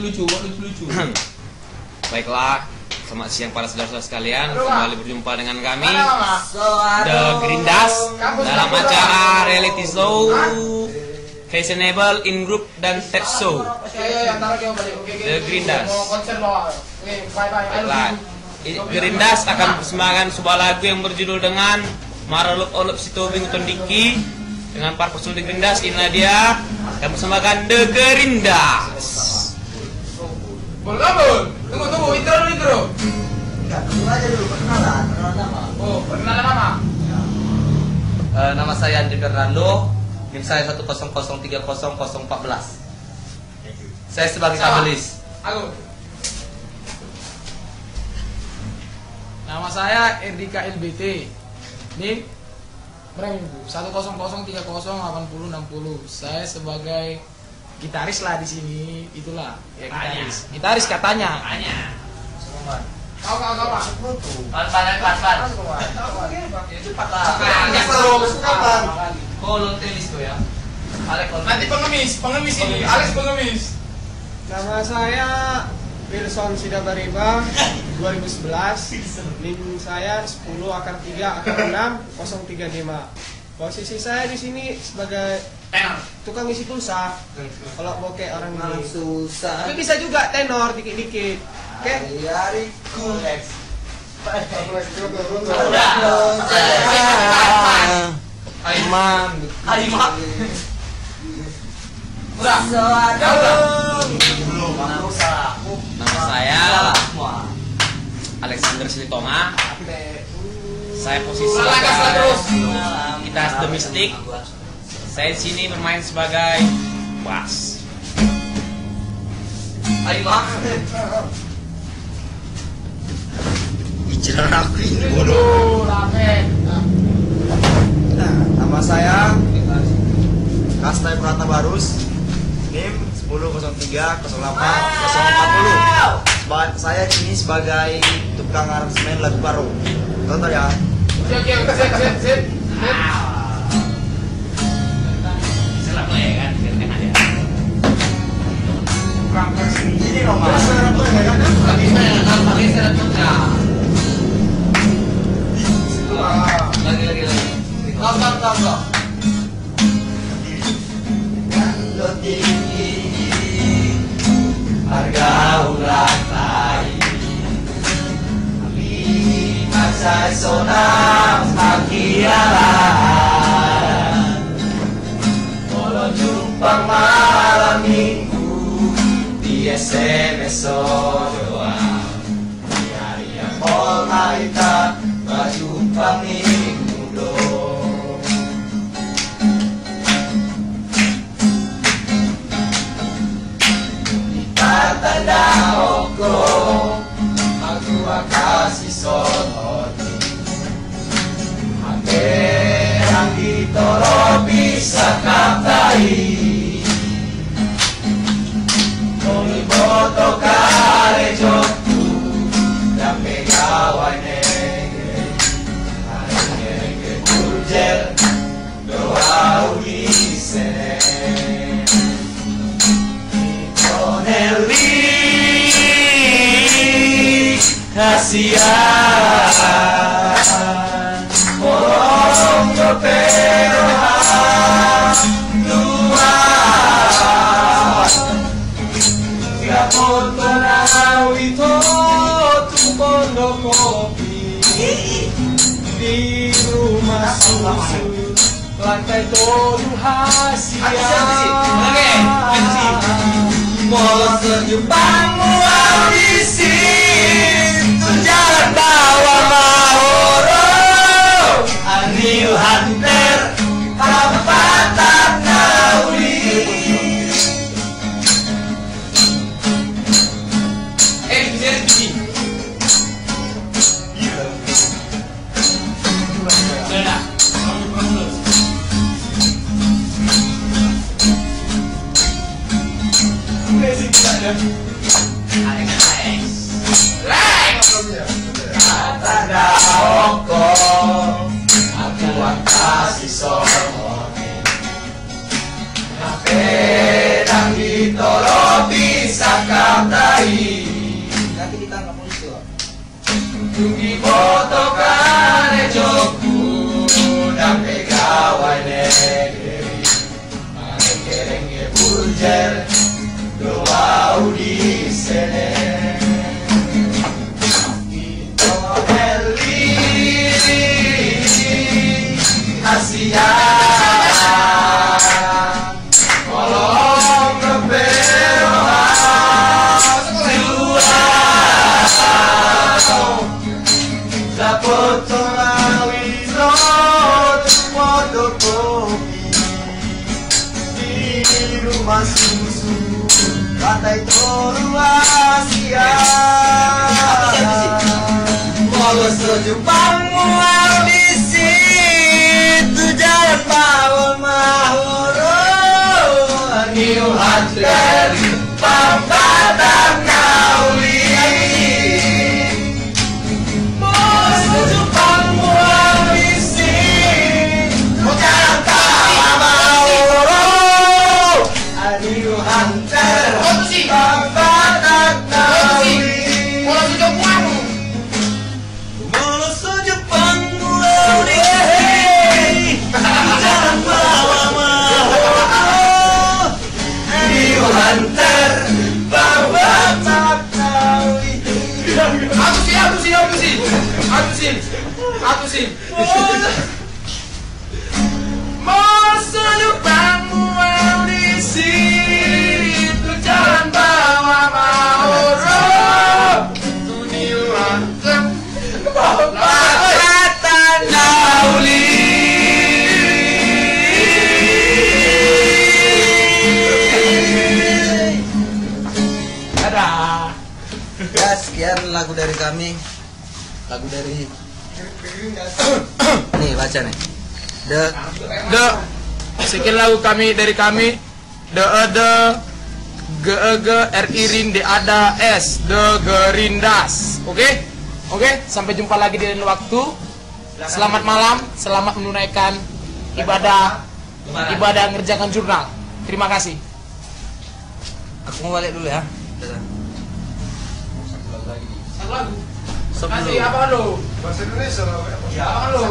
Lucu. Baiklah, selamat siang para saudara-saudara sekalian. Kembali berjumpa dengan kami The Gerindas dalam acara reality show fashionable in group dan step show The Gerindas. Baiklah, Gerindas akan persembahkan sebuah lagu yang berjudul dengan Marolup Olup Situbing Tondiki dengan para personil The Gerindas. Inilah dia yang persembahkan The Gerindas. Tunggu, intro. Enggak, tunggu aja dulu, perkenalan nama. Oh, perkenalan nama. Nama saya Andi Fernando, NIM saya 100300414. Saya sebagai kabelis. Aku. Nama saya Erdika LBT. NIM 10030808060. Saya sebagai gitaris lah di sini, itulah ya, gitaris katanya. Kau. Nanti pengemis ini, Alex pengemis. Nama saya Wilson Sidabariba 2011. NIM saya 10 akar 3 akar 6 035. Posisi saya di sini sebagai tukang isi pulsa. Kalau mau kayak orang ini susah. tapi bisa juga tenor dikit-dikit. Oke? Hari-hariku Nama saya Alexander Silitonga. Saya posisi sebagai gitaris The Mystic. Saya di sini bermain sebagai bass. Bicara aku ini bodoh. Nama saya Kastai Purata Barus, NIM 10030840. Saya ini sebagai tukang aransemen lagu baru. Tonton ya. Siap. Salah play kan, biar enak ya. Ini nomor. Lagi. Go. Lo tinggi harga ulang lain. Saya sonam akhiran. Kalau jumpa malam minggu di SMS doa. Di hari yang mulai tak berjumpa minggu dong. Kita tanda oko aku kasih sono. Yang ditoro bisa katai Noni boto kare joku Dan pegawai negeri Nege kurjel doa unisene Tonelli kasihan pero dua tiap motor itu tumpang kopi di rumah susu lantai tujuh hasil mau sejumpanmu audisi sejalan bawa Mahoro Anil Hunter Kapatan Nauli. Bisa bikin. Tanda oko aku kasih soroni pedang ditolo bisa kau Tunggi foto kane joku dan pegawai negeri Kerenge burjer doa di sene Ito Eli Asia Kolong keberohan Dapat tolawi not fotokopi di rumah susu lantai tolu Asia. Mau sejumpanmu di situ jalan Bawang Mahoro New Hunter Pampatan Nauli. Aku sih. Masa depanmu di sini itu jalan Bawang Mahoro. Tuniuan Pampatan Nauli. Dadah. Ya, sekian lagu dari kami. Lagu dari nih baca nih. Sekian lagu kami dari kami. RI Rin ada S Gerindas. Oke? Oke, sampai jumpa lagi di lain waktu. Selamat malam, selamat menunaikan ibadah ngerjakan jurnal. Terima kasih. Aku mau balik dulu ya. Satu lagu. Kasih apa lo? Bahasa Indonesia. Apa lo?